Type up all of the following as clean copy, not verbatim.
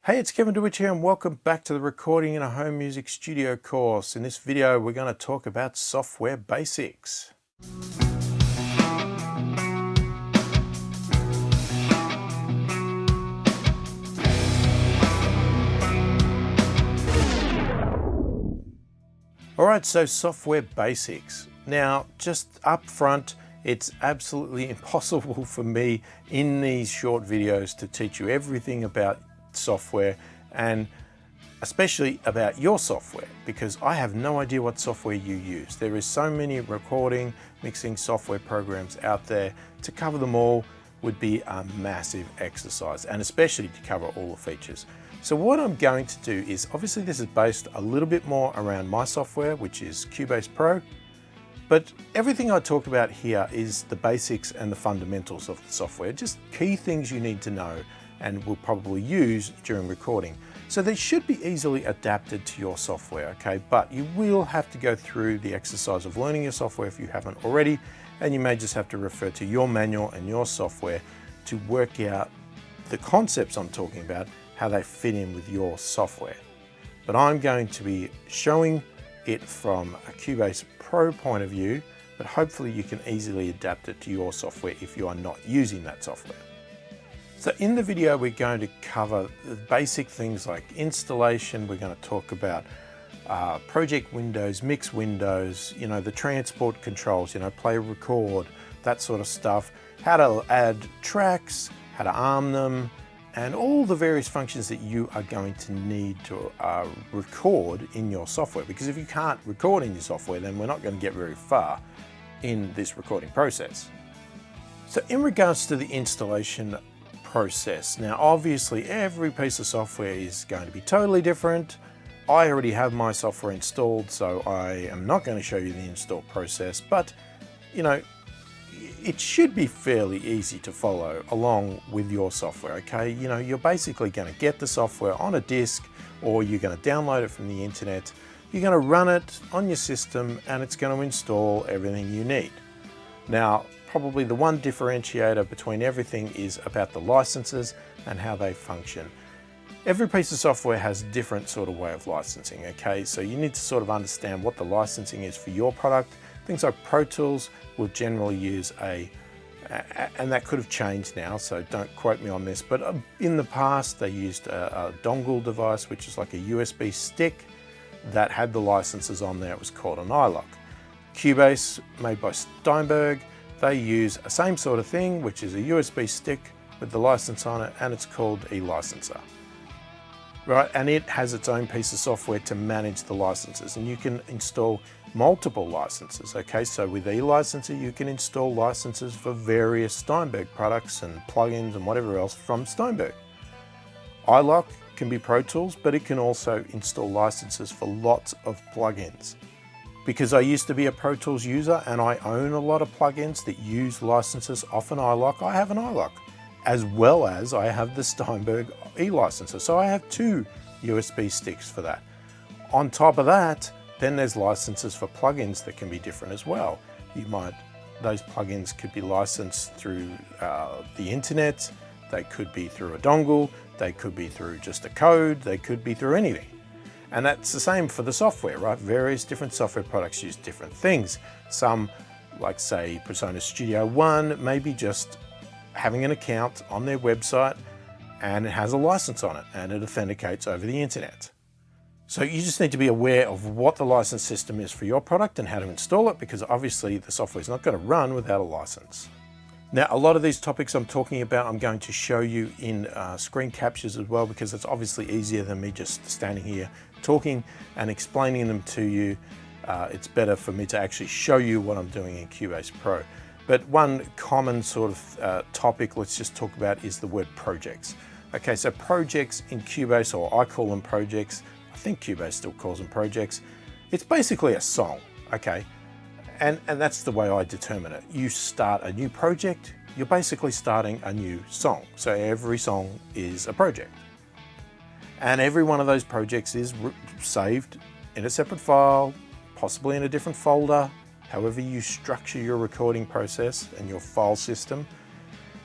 Hey, it's Kevin DeWitch here and welcome back to the Recording in a Home Music Studio course. In this video, we're going to talk about software basics. Alright, so software basics. Now, just up front, it's absolutely impossible for me in these short videos to teach you everything about software and especially about your software, because I have no idea what software you use. There is so many recording, mixing software programs out there. To cover them all would be a massive exercise, and especially to cover all the features. So what I'm going to do is, obviously this is based a little bit more around my software, which is Cubase Pro, but everything I talk about here is the basics and the fundamentals of the software, just key things you need to know and will probably use during recording. So they should be easily adapted to your software, okay? But you will have to go through the exercise of learning your software if you haven't already, and you may just have to refer to your manual and your software to work out the concepts I'm talking about, how they fit in with your software. But I'm going to be showing it from a Cubase Pro point of view, but hopefully you can easily adapt it to your software if you are not using that software. So in the video, we're going to cover the basic things like installation. We're going to talk about project windows, mix windows, the transport controls, play, record, that sort of stuff, how to add tracks, how to arm them, and all the various functions that you are going to need to record in your software. Because if you can't record in your software, then we're not going to get very far in this recording process. So in regards to the installation process. Now, obviously every piece of software is going to be totally different. I already have my software installed, so I am not going to show you the install process, but it should be fairly easy to follow along with your software, okay? You're basically going to get the software on a disk, or you're going to download it from the internet. You're going to run it on your system and it's going to install everything you need. Now, probably the one differentiator between everything is about the licenses and how they function. Every piece of software has a different sort of way of licensing, okay? So you need to sort of understand what the licensing is for your product. Things like Pro Tools will generally use and that could have changed now, so don't quote me on this, but in the past they used a dongle device, which is like a USB stick that had the licenses on there. It was called an iLok. Cubase, made by Steinberg, they use the same sort of thing, which is a USB stick with the license on it, and it's called eLicenser. Right, and it has its own piece of software to manage the licenses, and you can install multiple licenses, okay? So with eLicenser, you can install licenses for various Steinberg products and plugins and whatever else from Steinberg. iLok can be Pro Tools, but it can also install licenses for lots of plugins. Because I used to be a Pro Tools user and I own a lot of plugins that use licenses off an iLok, I have an iLok, as well as I have the Steinberg eLicenser. So I have two USB sticks for that. On top of that, then there's licenses for plugins that can be different as well. Those plugins could be licensed through the internet, they could be through a dongle, they could be through just a code, they could be through anything. And that's the same for the software, right? Various different software products use different things. Some, like say Persona Studio One, maybe just having an account on their website and it has a license on it and it authenticates over the internet. So you just need to be aware of what the license system is for your product and how to install it, because obviously the software is not going to run without a license. Now, a lot of these topics I'm talking about, I'm going to show you in screen captures as well, because it's obviously easier than me just standing here talking and explaining them to you. It's better for me to actually show you what I'm doing in Cubase Pro. But one common sort of topic let's just talk about is the word projects. Okay, so projects in Cubase, or I call them projects, I think Cubase still calls them projects. It's basically a song, okay? And that's the way I determine it. You start a new project, you're basically starting a new song. So every song is a project. And every one of those projects is saved in a separate file, possibly in a different folder. However you structure your recording process and your file system,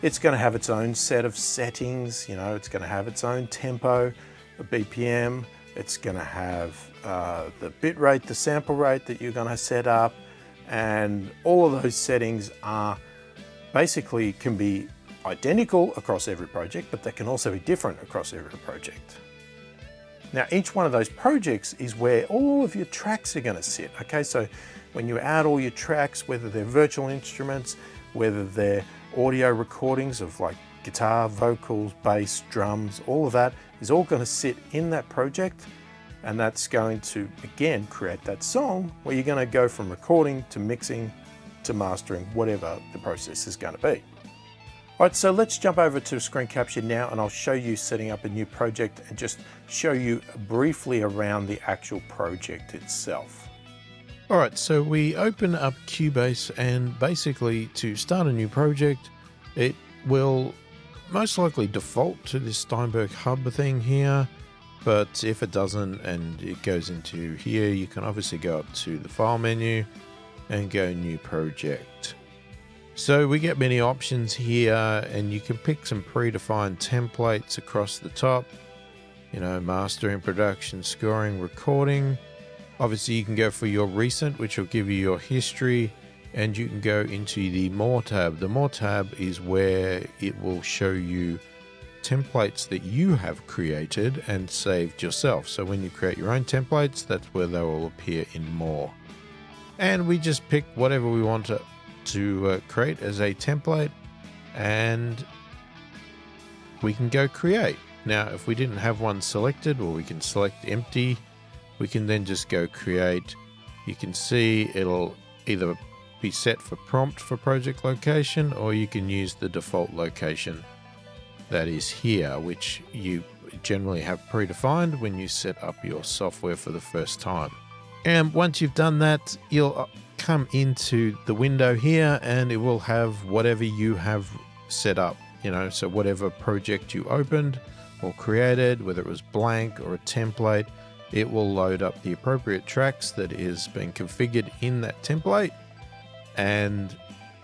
It's going to have its own set of settings, it's going to have its own tempo. a BPM, it's going to have the bit rate, the sample rate that you're going to set up, and all of those settings are basically can be identical across every project, but they can also be different across every project. Now, each one of those projects is where all of your tracks are going to sit. Okay, so when you add all your tracks, whether they're virtual instruments, whether they're audio recordings of like guitar, vocals, bass, drums, all of that is all going to sit in that project, and that's going to again create that song where you're going to go from recording to mixing to mastering, whatever the process is going to be. All right, so let's jump over to screen capture now, and I'll show you setting up a new project and just show you briefly around the actual project itself. All right, so we open up Cubase, and basically to start a new project, it will most likely default to this Steinberg hub thing here. But if it doesn't and it goes into here, you can obviously go up to the file menu and go new project. So we get many options here, and you can pick some predefined templates across the top, you know, mastering, production, scoring, recording. Obviously you can go for your recent, which will give you your history, and you can go into the More tab. The More tab is where it will show you templates that you have created and saved yourself. So when you create your own templates, that's where they will appear in More. And we just pick whatever we want to create as a template, and we can go create. Now, if we didn't have one selected, or we can select empty, we can then just go create. You can see it'll either be set for prompt for project location, or you can use the default location that is here, which you generally have predefined when you set up your software for the first time. And once you've done that, you'll come into the window here, and it will have whatever you have set up, you know, so whatever project you opened or created, whether it was blank or a template, it will load up the appropriate tracks that is being configured in that template and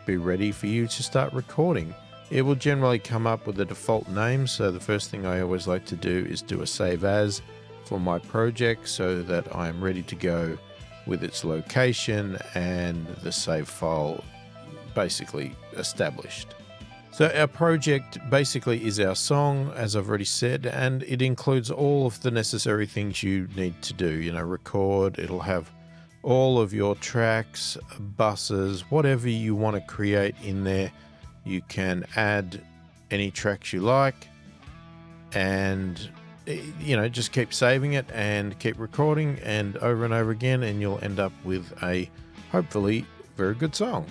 be ready for you to start recording. It will generally come up with a default name, so the first thing I always like to do is do a save as for my project so that I'm ready to go with its location and the save file basically established. So our project basically is our song, as I've already said, and it includes all of the necessary things you need to do. You know, record, it'll have all of your tracks, buses, whatever you want to create in there. You can add any tracks you like, and you know, just keep saving it and keep recording and over again, and you'll end up with a hopefully very good song.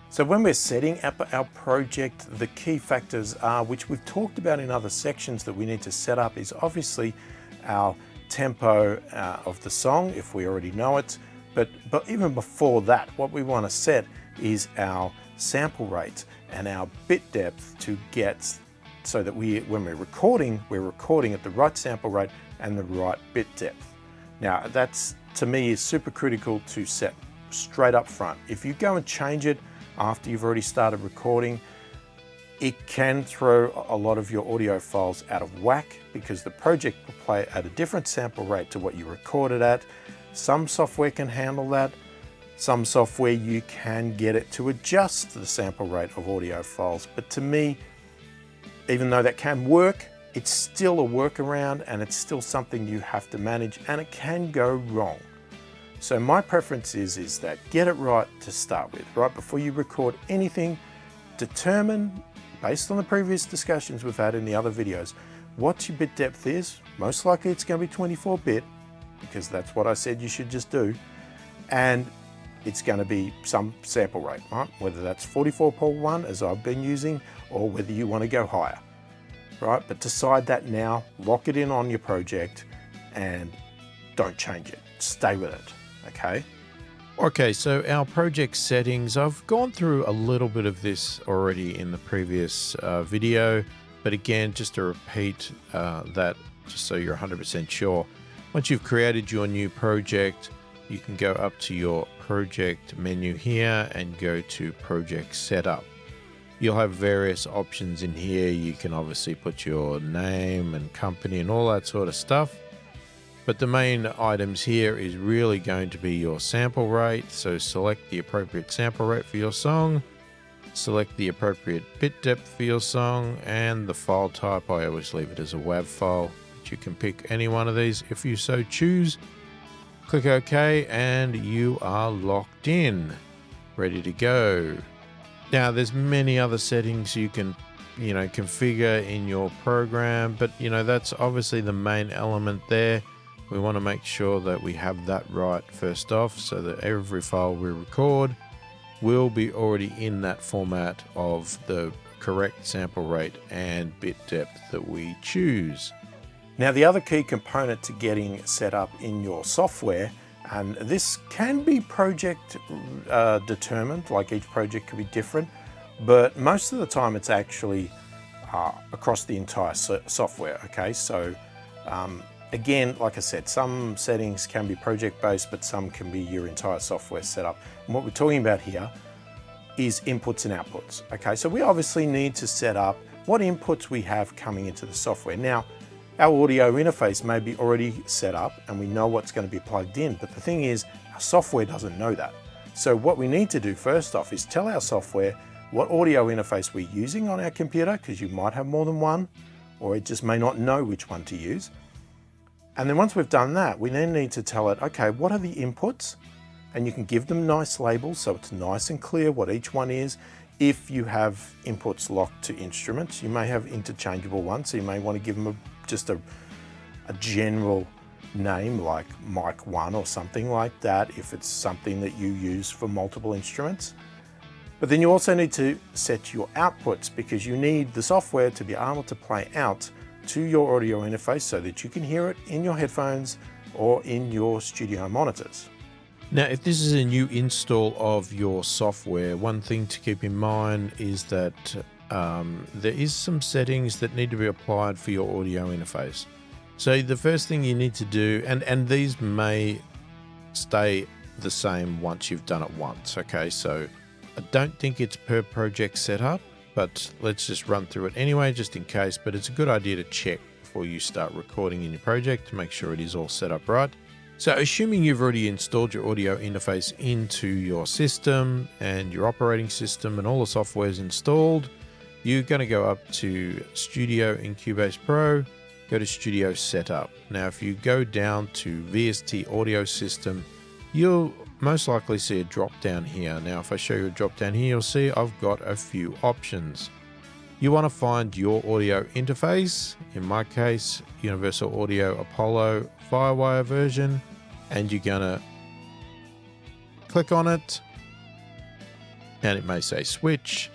So when we're setting up our project, the key factors are, which we've talked about in other sections that we need to set up, is obviously our tempo of the song, if we already know it. But even before that, what we want to set is our sample rate and our bit depth to get so that when we're recording at the right sample rate and the right bit depth. Now, that's, to me, is super critical to set straight up front. If you go and change it after you've already started recording, it can throw a lot of your audio files out of whack because the project will play at a different sample rate to what you recorded at. Some software can handle that. Some software you can get it to adjust the sample rate of audio files. But to me, even though that can work, it's still a workaround, and it's still something you have to manage, and it can go wrong. So my preference is that get it right to start with. Right before you record anything, determine, based on the previous discussions we've had in the other videos, what your bit depth is. Most likely it's going to be 24-bit, because that's what I said you should just do. And it's going to be some sample rate, right? Whether that's 44.1 as I've been using, or whether you want to go higher, right? But decide that now, lock it in on your project, and don't change it. Stay with it, okay? Okay, so our project settings, I've gone through a little bit of this already in the previous video, but again, just to repeat that, just so you're 100% sure. Once you've created your new project, you can go up to your project menu here and go to project setup. You'll have various options in here. You can obviously put your name and company and all that sort of stuff. But the main items here is really going to be your sample rate. So select the appropriate sample rate for your song. Select the appropriate bit depth for your song, and the file type. I always leave it as a WAV file. But you can pick any one of these if you so choose. Click OK, and you are locked in, ready to go. Now, there's many other settings you can, configure in your program, but that's obviously the main element there. We want to make sure that we have that right first off, so that every file we record will be already in that format of the correct sample rate and bit depth that we choose. Now, the other key component to getting set up in your software, and this can be project determined, like each project could be different, but most of the time it's actually across the entire software, okay? So again, like I said, some settings can be project-based, but some can be your entire software setup. And what we're talking about here is inputs and outputs, okay? So we obviously need to set up what inputs we have coming into the software. Now, our audio interface may be already set up and we know what's going to be plugged in, but the thing is, our software doesn't know that. So what we need to do first off is tell our software what audio interface we're using on our computer, because you might have more than one, or it just may not know which one to use. And then once we've done that, we then need to tell it, okay, what are the inputs? And you can give them nice labels so it's nice and clear what each one is. If you have inputs locked to instruments, you may have interchangeable ones, so you may want to give them just a general name like mic 1 or something like that if it's something that you use for multiple instruments. But then you also need to set your outputs, because you need the software to be able to play out to your audio interface so that you can hear it in your headphones or in your studio monitors. Now, if this is a new install of your software, one thing to keep in mind is that there is some settings that need to be applied for your audio interface. So the first thing you need to do, and these may stay the same once you've done it once, okay? So I don't think it's per project setup, but let's just run through it anyway, just in case. But it's a good idea to check before you start recording in your project to make sure it is all set up right. So assuming you've already installed your audio interface into your system and your operating system and all the software is installed, you're going to go up to Studio in Cubase Pro, go to Studio Setup. Now, if you go down to VST Audio System, you'll most likely see a drop down here. Now, if I show you a drop down here, you'll see I've got a few options. You want to find your audio interface, in my case, Universal Audio Apollo Firewire version, and you're going to click on it, and it may say switch.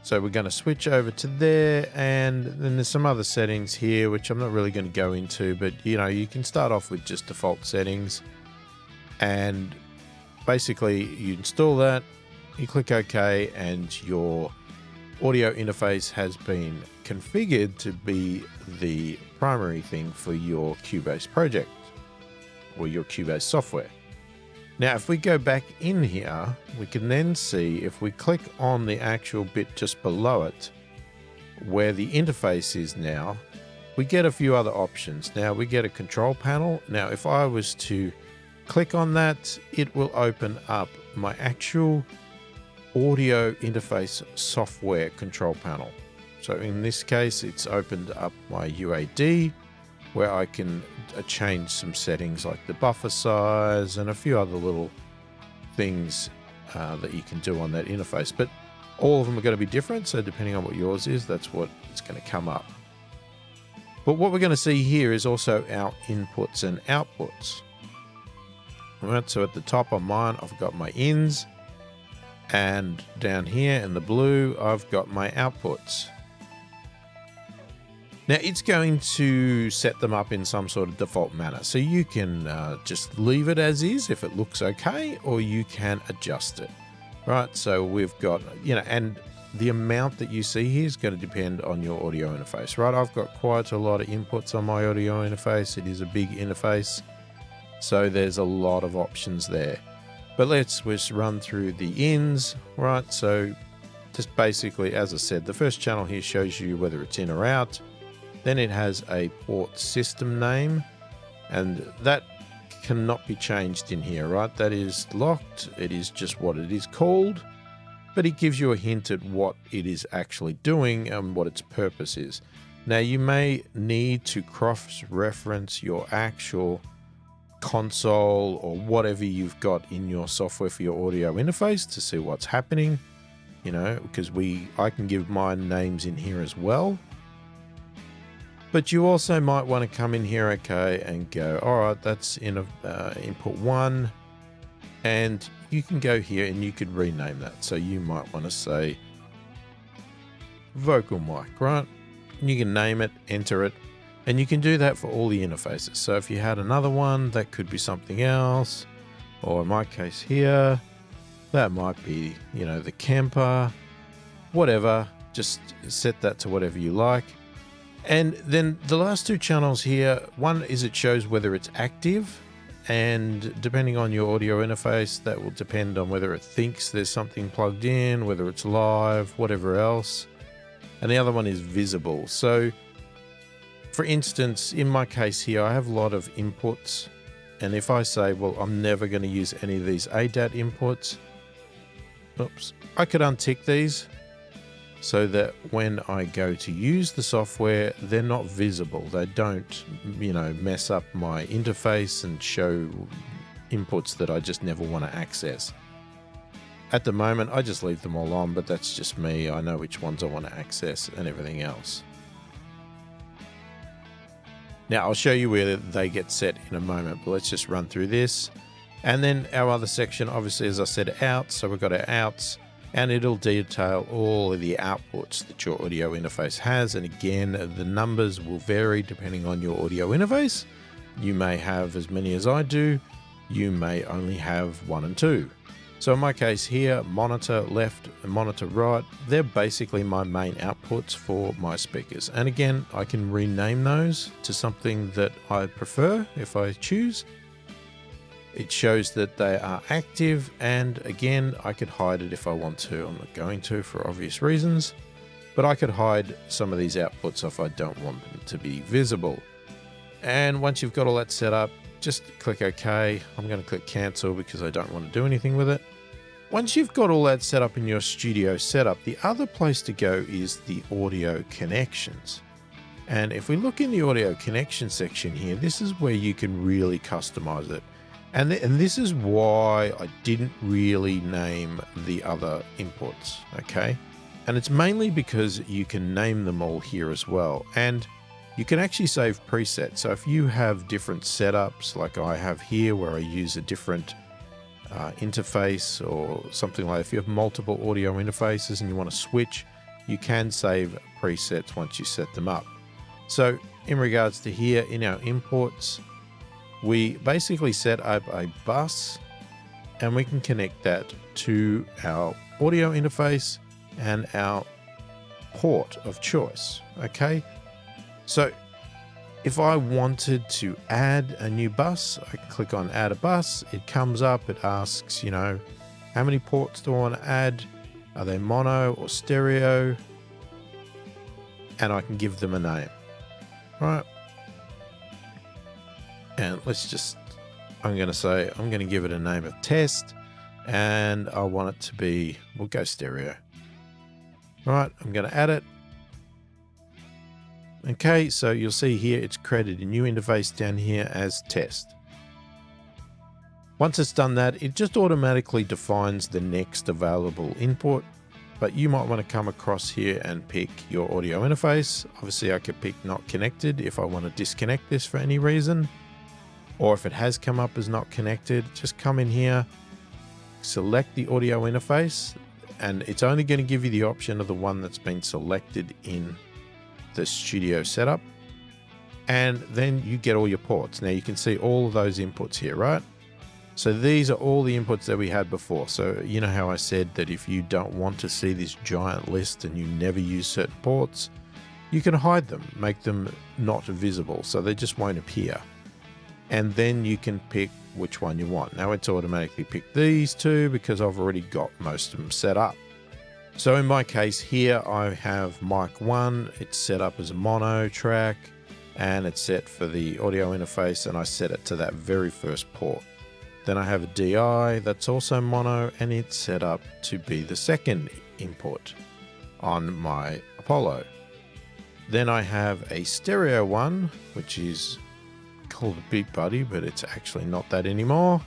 So we're going to switch over to there, and then there's some other settings here, which I'm not really going to go into, but you can start off with just default settings, and basically you install that, you click OK, and your audio interface has been configured to be the primary thing for your Cubase project or your Cubase software. Now, if we go back in here, we can then see if we click on the actual bit just below it, where the interface is now, we get a few other options. Now, we get a control panel. Now, if I was to click on that, it will open up my actual audio interface software control panel. So in this case, it's opened up my UAD, where I can change some settings like the buffer size and a few other little things that you can do on that interface. But all of them are going to be different, so depending on what yours is, that's what it's going to come up. But what we're going to see here is also our inputs and outputs. All right, so at the top of mine, I've got my ins, and down here in the blue, I've got my outputs. Now, it's going to set them up in some sort of default manner. So you can just leave it as is if it looks okay, or you can adjust it. Right, so we've got, and the amount that you see here is going to depend on your audio interface, right? I've got quite a lot of inputs on my audio interface. It is a big interface, so there's a lot of options there. But let's just run through the ins, right? So just basically, as I said, the first channel here shows you whether it's in or out. Then it has a port system name, and that cannot be changed in here, right? That is locked. It is just what it is called, but it gives you a hint at what it is actually doing and what its purpose is. Now, you may need to cross-reference your actual console or whatever you've got in your software for your audio interface to see what's happening, you know, because I can give mine names in here as well. But you also might want to come in here, okay, and go, all right, that's in input 1, and you can go here and you could rename that. So you might want to say vocal mic, right? You can name it, enter it, and you can do that for all the interfaces. So if you had another one, that could be something else, or in my case here, that might be, you know, the camper, whatever. Just set that to whatever you like. And then the last two channels here, one is it shows whether it's active, and depending on your audio interface, that will depend on whether it thinks there's something plugged in, whether it's live, whatever else. And the other one is visible. So for instance, in my case here, I have a lot of inputs, and if I say, well, I'm never going to use any of these ADAT inputs, oops, I could untick these, so that when I go to use the software, they're not visible. They don't, you know, mess up my interface and show inputs that I just never want to access. At the moment, I just leave them all on, but that's just me. I know which ones I want to access and everything else. Now, I'll show you where they get set in a moment, but let's just run through this. And then our other section, obviously, as I said, outs. So we've got our outs, and it'll detail all of the outputs that your audio interface has. And again, the numbers will vary depending on your audio interface. You may have as many as I do. You may only have 1 and 2. So in my case here, monitor left and monitor right, they're basically my main outputs for my speakers. And again, I can rename those to something that I prefer if I choose. It shows that they are active, and again, I could hide it if I want to. I'm not going to for obvious reasons, but I could hide some of these outputs if I don't want them to be visible. And once you've got all that set up, just click OK. I'm going to click cancel because I don't want to do anything with it. Once you've got all that set up in your studio setup, the other place to go is the audio connections. And if we look in the audio connection section here, this is where you can really customize it. And this is why I didn't really name the other inputs, okay? And it's mainly because you can name them all here as well. And you can actually save presets. So if you have different setups, like I have here, where I use a different interface or something like that, if you have multiple audio interfaces and you want to switch, you can save presets once you set them up. So in regards to here, in our imports, we basically set up a bus, and we can connect that to our audio interface and our port of choice, okay? So if I wanted to add a new bus, I can click on add a bus. It comes up, it asks, you know, how many ports do I want to add? Are they mono or stereo? And I can give them a name, right? And let's just, I'm going to give it a name of test, and I want it to be, we'll go stereo. All right, I'm going to add it. Okay, so you'll see here it's created a new interface down here as test. Once it's done that, it just automatically defines the next available input, but you might want to come across here and pick your audio interface. Obviously, I could pick not connected if I want to disconnect this for any reason, or if it has come up as not connected, just come in here, select the audio interface, and it's only going to give you the option of the one that's been selected in the studio setup, and then you get all your ports. Now you can see all of those inputs here, right? So these are all the inputs that we had before. So you know how I said that if you don't want to see this giant list and you never use certain ports, you can hide them, make them not visible, so they just won't appear. And then you can pick which one you want. Now it's automatically picked these two because I've already got most of them set up. So in my case here, I have mic 1, it's set up as a mono track, and it's set for the audio interface, and I set it to that very first port. Then I have a DI that's also mono, and it's set up to be the second input on my Apollo. Then I have a stereo one, which is called a Beat Buddy, but it's actually not that anymore.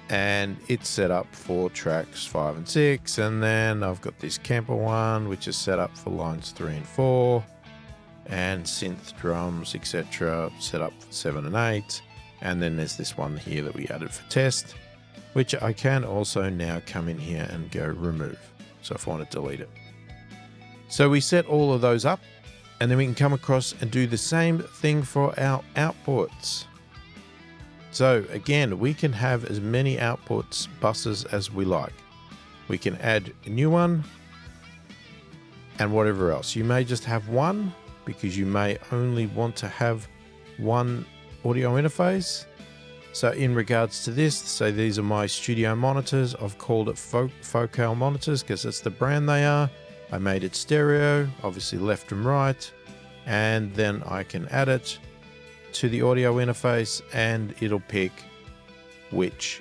And it's set up for tracks 5 and 6. And then I've got this camper one, which is set up for lines 3 and 4, and synth drums, etc., set up for 7 and 8. And then there's this one here that we added for test, which I can also now come in here and go remove. So if I want to delete it. So we set all of those up, and then we can come across and do the same thing for our outputs. So again, we can have as many outputs buses as we like. We can add a new one and whatever else. You may just have one because you may only want to have one audio interface. So in regards to this, so these are my studio monitors. I've called it Focal monitors because that's the brand they are. I made it stereo, obviously left and right, and then I can add it to the audio interface and it'll pick which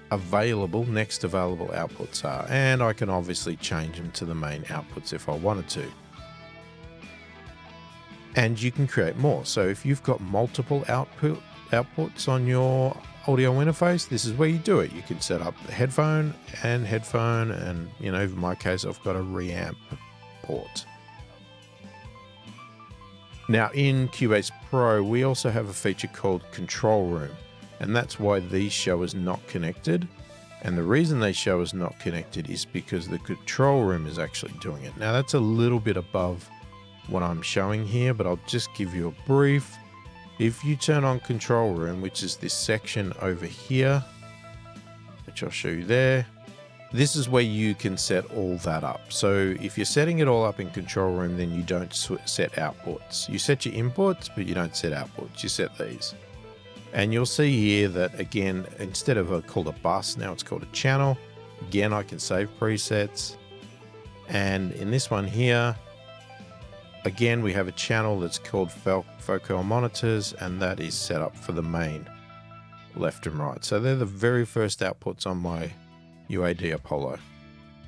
next available outputs are, and I can obviously change them to the main outputs if I wanted to. And you can create more. So if you've got multiple outputs on your audio interface, this is where you do it. You can set up the headphone, and you know, in my case I've got a reamp port. Now in Cubase Pro, we also have a feature called Control Room, and that's why these show as not connected. And the reason they show as not connected is because the Control Room is actually doing it. Now that's a little bit above what I'm showing here, but I'll just give you a brief. If you turn on Control Room, which is this section over here, which I'll show you there, this is where you can set all that up. So if you're setting it all up in Control Room, then you don't set outputs. You set your inputs, but you don't set outputs. You set these. And you'll see here that, again, instead of called a bus, now it's called a channel. Again, I can save presets. And in this one here, again, we have a channel that's called Focal Monitors, and that is set up for the main left and right. So they're the very first outputs on my UAD Apollo.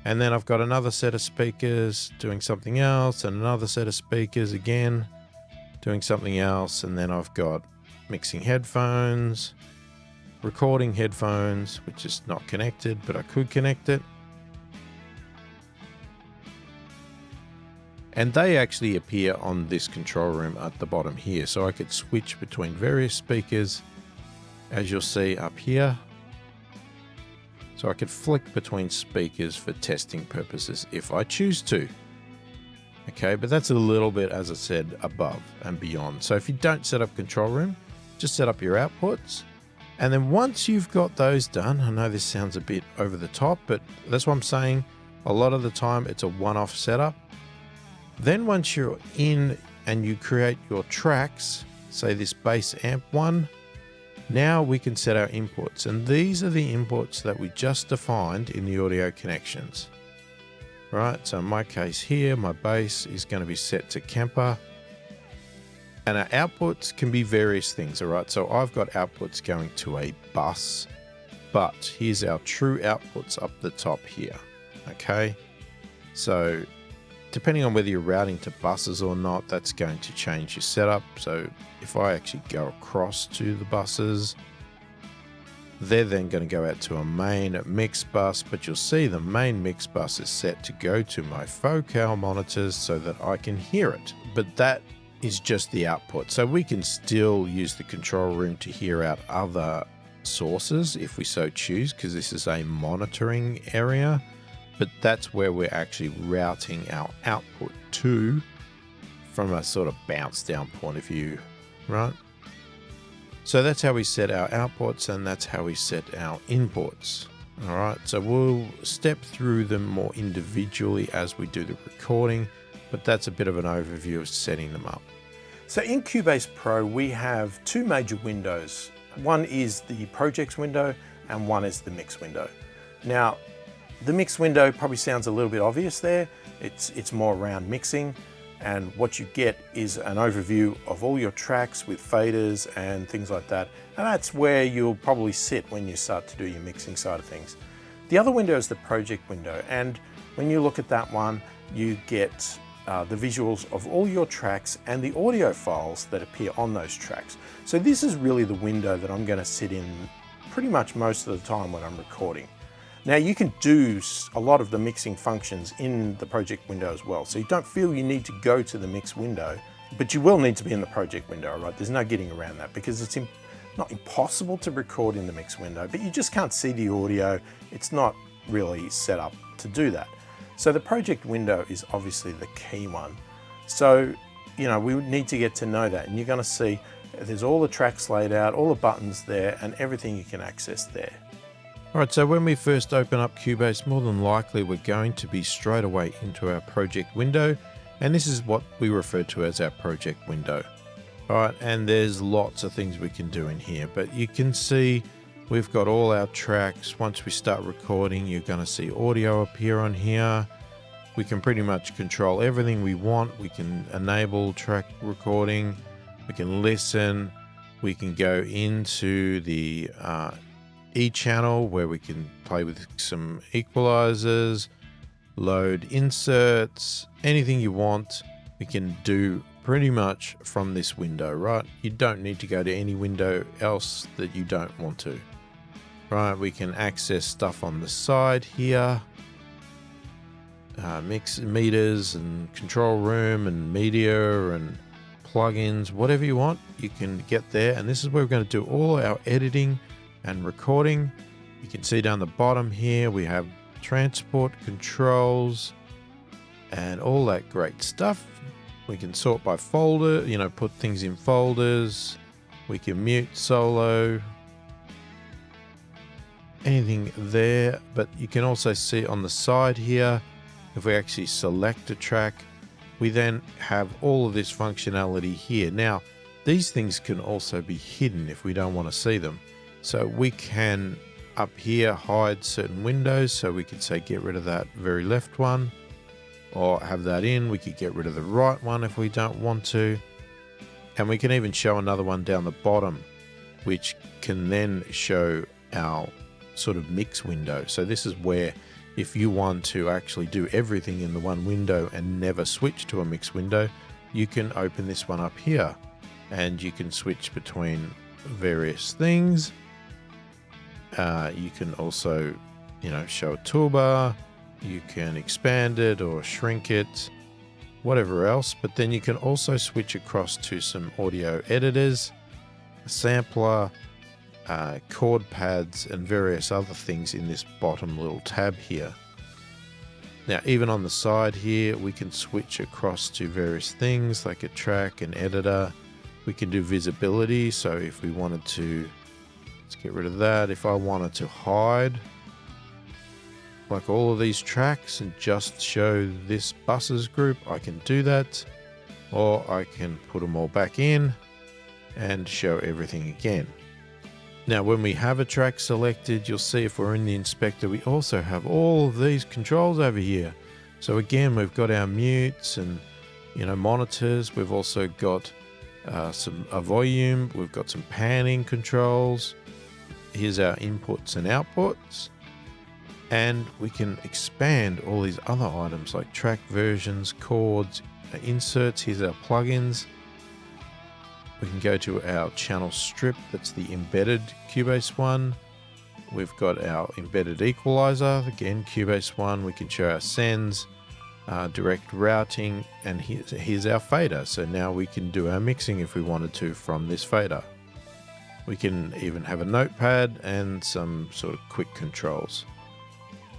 And then I've got another set of speakers doing something else, and another set of speakers again doing something else. And then I've got mixing headphones, recording headphones, which is not connected, but I could connect it. And they actually appear on this control room at the bottom here. So I could switch between various speakers, as you'll see up here. So I could flick between speakers for testing purposes if I choose to. Okay, but that's a little bit, as I said, above and beyond. So if you don't set up control room, just set up your outputs. And then once you've got those done, I know this sounds a bit over the top, but that's what I'm saying. A lot of the time it's a one-off setup. Then once you're in and you create your tracks, say this bass amp one, now we can set our inputs. And these are the inputs that we just defined in the audio connections. Right, so in my case here, my bass is going to be set to Kemper. And our outputs can be various things, all right? So I've got outputs going to a bus, but here's our true outputs up the top here, okay? So depending on whether you're routing to buses or not, that's going to change your setup. So if I actually go across to the buses, they're then going to go out to a main mix bus, but you'll see the main mix bus is set to go to my Focal monitors so that I can hear it. But that is just the output. So we can still use the control room to hear out other sources if we so choose, because this is a monitoring area. But that's where we're actually routing our output to from a sort of bounce down point of view, right? So that's how we set our outputs, and that's how we set our inputs. All right, so we'll step through them more individually as we do the recording, but that's a bit of an overview of setting them up. So in Cubase Pro, we have two major windows. One is the projects window and one is the mix window. Now, The mix window probably sounds a little bit obvious there. It's more around mixing, and what you get is an overview of all your tracks with faders and things like that. And that's where you'll probably sit when you start to do your mixing side of things. The other window is the project window, and when you look at that one, you get the visuals of all your tracks and the audio files that appear on those tracks. So this is really the window that I'm going to sit in pretty much most of the time when I'm recording. Now you can do a lot of the mixing functions in the project window as well, so you don't feel you need to go to the mix window, but you will need to be in the project window, right? There's no getting around that, because it's not impossible to record in the mix window, but you just can't see the audio. It's not really set up to do that. So the project window is obviously the key one. So, you know, we need to get to know that, and you're going to see there's all the tracks laid out, all the buttons there, and everything you can access there. Alright, so when we first open up Cubase, more than likely we're going to be straight away into our project window, and this is what we refer to as our project window. Alright, and there's lots of things we can do in here, but you can see we've got all our tracks. Once we start recording, you're going to see audio appear on here. We can pretty much control everything we want. We can enable track recording, we can listen, we can go into the E channel where we can play with some equalizers, load inserts, anything you want we can do pretty much from this window, right? You don't need to go to any window else that you don't want to. Right, we can access stuff on the side here, mix meters and control room and media and plugins, whatever you want, you can get there. And this is where we're going to do all our editing and recording. You can see down the bottom here we have transport controls and all that great stuff. We can sort by folder, you know, put things in folders. We can mute solo, anything there. But you can also see on the side here, if we actually select a track, we then have all of this functionality here. Now, these things can also be hidden if we don't want to see them. So we can up here hide certain windows. So we could say get rid of that very left one, or have that in. We could get rid of the right one if we don't want to. And we can even show another one down the bottom, which can then show our sort of mix window. So this is where if you want to actually do everything in the one window and never switch to a mix window, you can open this one up here and you can switch between various things. You can also, you know, show a toolbar, you can expand it or shrink it, whatever else. But then you can also switch across to some audio editors, a sampler, chord pads and various other things in this bottom little tab here. Now even on the side here we can switch across to various things like a track, an editor. We can do visibility, so if we wanted to, let's get rid of that. If I wanted to hide like all of these tracks and just show this buses group, I can do that, or I can put them all back in and show everything again. Now when we have a track selected, you'll see if we're in the inspector, we also have all of these controls over here. So again, we've got our mutes and, you know, monitors. We've also got a volume. We've got some panning controls. Here's our inputs and outputs. And we can expand all these other items like track versions, chords, inserts. Here's our plugins. We can go to our channel strip, that's the embedded Cubase one. We've got our embedded equalizer, again Cubase one. We can show our sends, direct routing, and here's our fader. So now we can do our mixing if we wanted to from this fader. We can even have a notepad and some sort of quick controls.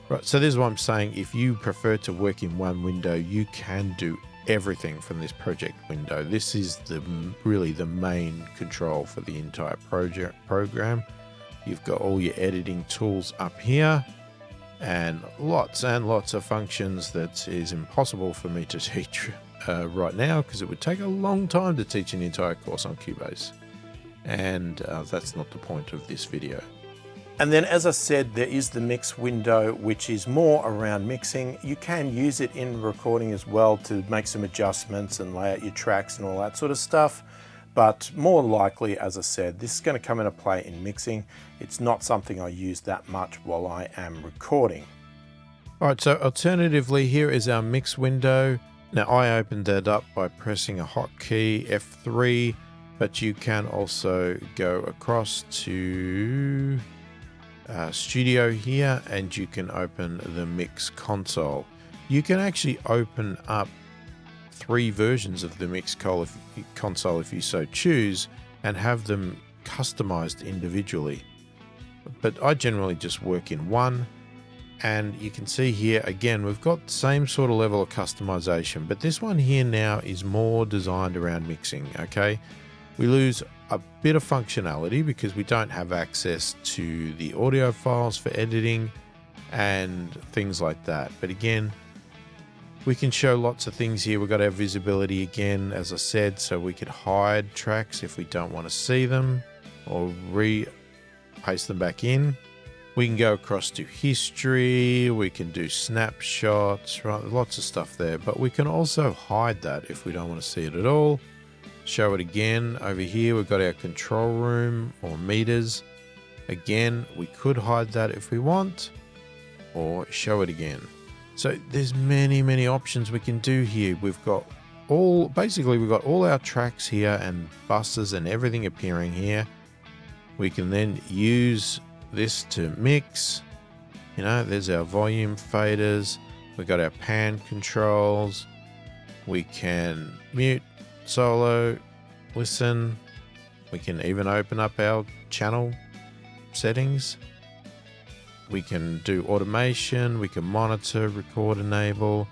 Right, so this is what I'm saying. If you prefer to work in one window, you can do everything from this project window. This is really the main control for the entire program. You've got all your editing tools up here and lots of functions that is impossible for me to teach right now, because it would take a long time to teach an entire course on Cubase, and that's not the point of this video. And then, as I said, there is the mix window, which is more around mixing. You can use it in recording as well to make some adjustments and lay out your tracks and all that sort of stuff. But more likely, as I said, this is going to come into play in mixing. It's not something I use that much while I am recording. All right, so alternatively, here is our mix window. Now, I opened that up by pressing a hotkey, F3, but you can also go across to Studio here, and you can open the mix console. You can actually open up 3 versions of the mix console if you so choose, and have them customized individually. But I generally just work in one. And you can see here, again, we've got the same sort of level of customization, but this one here now is more designed around mixing, okay? We lose a bit of functionality because we don't have access to the audio files for editing and things like that. But again, we can show lots of things here. We've got our visibility again, as I said, so we could hide tracks if we don't want to see them or paste them back in. We can go across to history, we can do snapshots, right? Lots of stuff there, but we can also hide that if we don't want to see it at all. Show it again. Over here, we've got our control room or meters. Again, we could hide that if we want, or show it again. So there's many options we can do here. We've got we've got all our tracks here and buses and everything appearing here. We can then use this to mix. You know, there's our volume faders. We've got our pan controls. We can mute, solo, listen. We can even open up our channel settings. We can do automation. We can monitor, record, enable.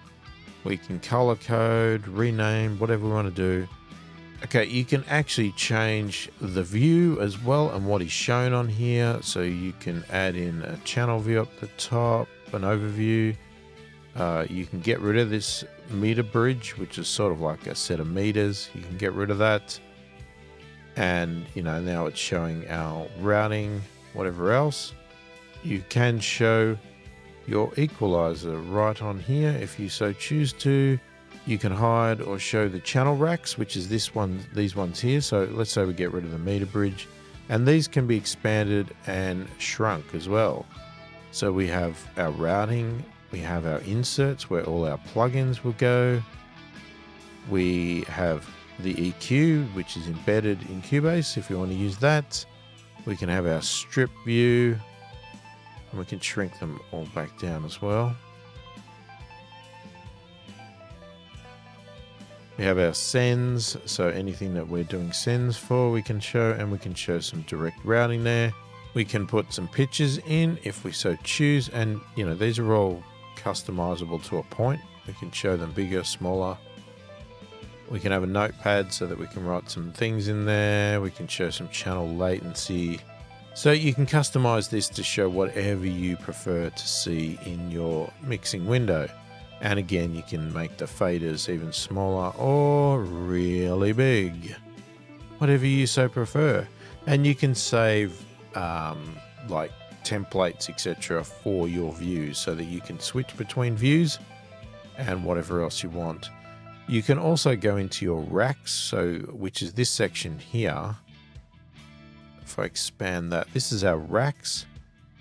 We can color code, rename, whatever we want to do. Okay, you can actually change the view as well and what is shown on here. So you can add in a channel view up the top, an overview. You can get rid of this meter bridge, which is sort of like a set of meters. You can get rid of that. And, you know, now it's showing our routing, whatever else. You can show your equalizer right on here if you so choose to. You can hide or show the channel racks, which is these ones here. So let's say we get rid of the meter bridge, and these can be expanded and shrunk as well. So we have our routing, we have our inserts where all our plugins will go. We have the EQ, which is embedded in Cubase if you want to use that. We can have our strip view, and we can shrink them all back down as well. We have our sends, so anything that we're doing sends for we can show, and we can show some direct routing there. We can put some pictures in if we so choose, and you know, these are all customizable to a point. We can show them bigger, smaller. We can have a notepad so that we can write some things in there. We can show some channel latency. So you can customize this to show whatever you prefer to see in your mixing window. And again, you can make the faders even smaller or really big, whatever you so prefer. And you can save like templates, etc. for your views so that you can switch between views and whatever else you want. You can also go into your racks, which is this section here. If I expand that, this is our racks,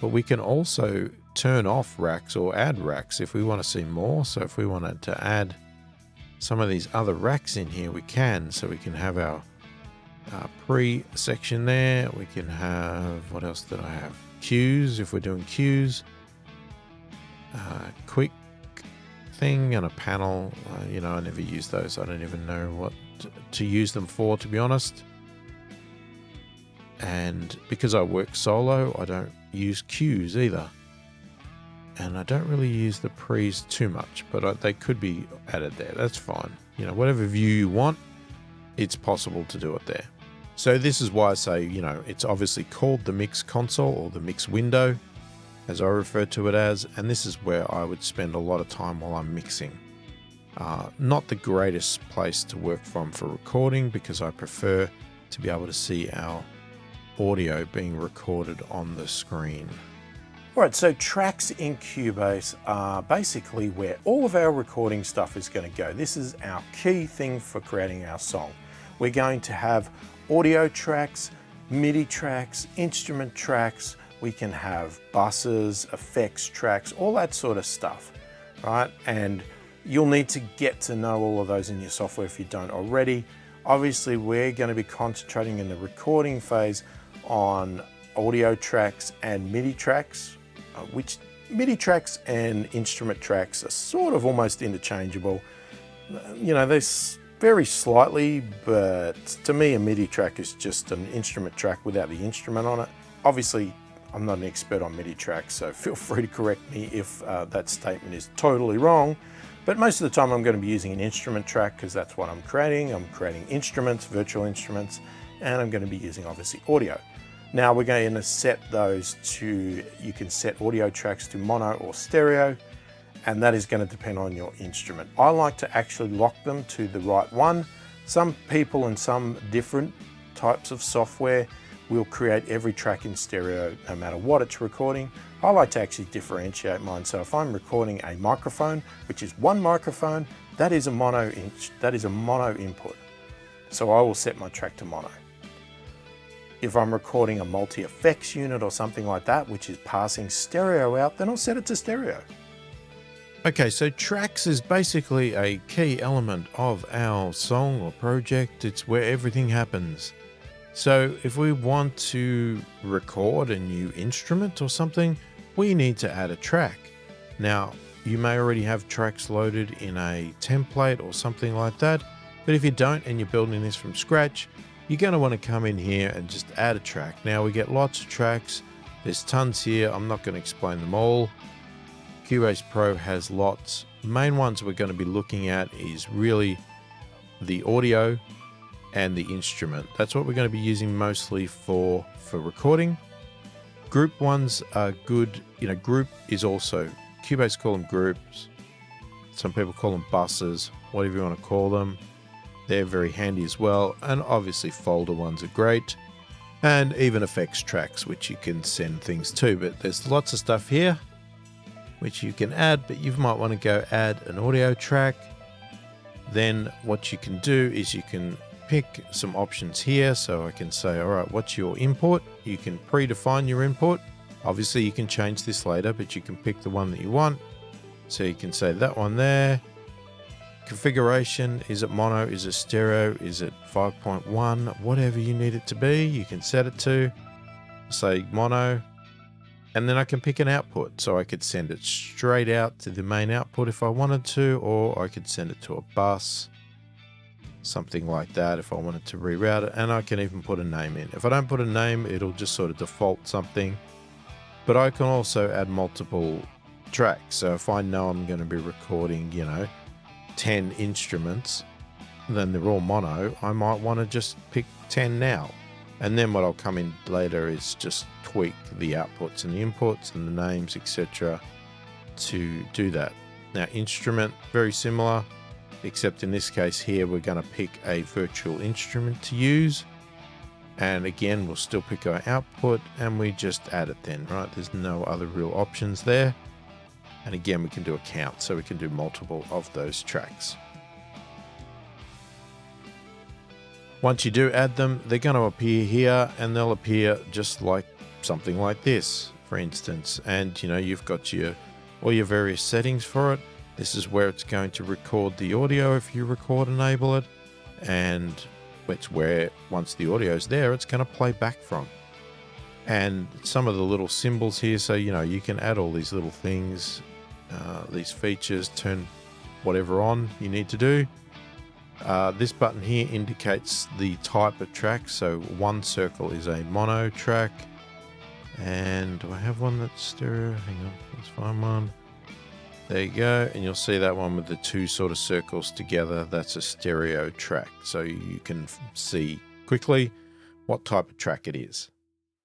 but we can also turn off racks or add racks if we want to see more. So if we wanted to add some of these other racks in here, we can. So we can have our pre section there. We can have, what else did I have? Cues, if we're doing cues. Quick thing and a panel. You know, I never use those. I don't even know what to use them for, to be honest. And because I work solo, I don't use cues either. And I don't really use the pre's too much, but they could be added there. That's fine. You know, whatever view you want, it's possible to do it there. So this is why I say, you know, it's obviously called the mix console or the mix window, as I refer to it as. And this is where I would spend a lot of time while I'm mixing. Not the greatest place to work from for recording, because I prefer to be able to see our audio being recorded on the screen. All right, so tracks in Cubase are basically where all of our recording stuff is going to go. This is our key thing for creating our song. We're going to have audio tracks, MIDI tracks, instrument tracks. We can have buses, effects tracks, all that sort of stuff, right? And you'll need to get to know all of those in your software if you don't already. Obviously, we're going to be concentrating in the recording phase on audio tracks and MIDI tracks, which MIDI tracks and instrument tracks are sort of almost interchangeable. You know, they're very slightly, but to me, a MIDI track is just an instrument track without the instrument on it. Obviously, I'm not an expert on MIDI tracks, so feel free to correct me if that statement is totally wrong. But most of the time I'm going to be using an instrument track because that's what I'm creating. I'm creating instruments, virtual instruments, and I'm going to be using obviously audio. Now we're going to set those to, you can set audio tracks to mono or stereo, and that is going to depend on your instrument. I like to actually lock them to the right one. Some people and some different types of software will create every track in stereo no matter what it's recording. I like to actually differentiate mine. So if I'm recording a microphone, which is one microphone, that is a mono input. So I will set my track to mono. If I'm recording a multi-effects unit or something like that, which is passing stereo out, then I'll set it to stereo. Okay, so tracks is basically a key element of our song or project. It's where everything happens. So if we want to record a new instrument or something, we need to add a track. Now, you may already have tracks loaded in a template or something like that, but if you don't and you're building this from scratch, you're going to want to come in here and just add a track. Now we get lots of tracks. There's tons here. I'm not going to explain them all. Cubase Pro has lots. The main ones we're going to be looking at is really the audio and the instrument. That's what we're going to be using mostly for recording. Group ones are good. You know, group is also, Cubase call them groups. Some people call them buses, whatever you want to call them. They're very handy as well. And obviously folder ones are great. And even effects tracks, which you can send things to. But there's lots of stuff here which you can add, but you might want to go add an audio track. Then what you can do is you can pick some options here. So I can say, all right, what's your input? You can predefine your input. Obviously you can change this later, but you can pick the one that you want. So you can say that one there. Configuration, is it mono, is it stereo, is it 5.1, whatever you need it to be, you can set it to. Say mono. And then I can pick an output. So I could send it straight out to the main output if I wanted to, or I could send it to a bus. Something like that if I wanted to reroute it, and I can even put a name in. If I don't put a name, it'll just sort of default something. But I can also add multiple tracks. So if I know I'm going to be recording, 10 instruments, then they're all mono, I might want to just pick 10 now. And then what I'll come in later is just tweak the outputs and the inputs and the names, etc. to do that. Now instrument, very similar. Except in this case here, we're going to pick a virtual instrument to use. And again, we'll still pick our output and we just add it then, right? There's no other real options there. And again, we can do a count, so we can do multiple of those tracks. Once you do add them, they're going to appear here and they'll appear just like something like this, for instance. And you've got all your various settings for it. This is where it's going to record the audio if you record enable it. And it's where, once the audio is there, it's going to play back from. And some of the little symbols here, so you can add all these little things, these features, turn whatever on you need to do. This button here indicates the type of track. So one circle is a mono track. And do I have one that's stereo? Hang on, let's find one. There you go, and you'll see that one with the two sort of circles together. That's a stereo track, so you can see quickly what type of track it is.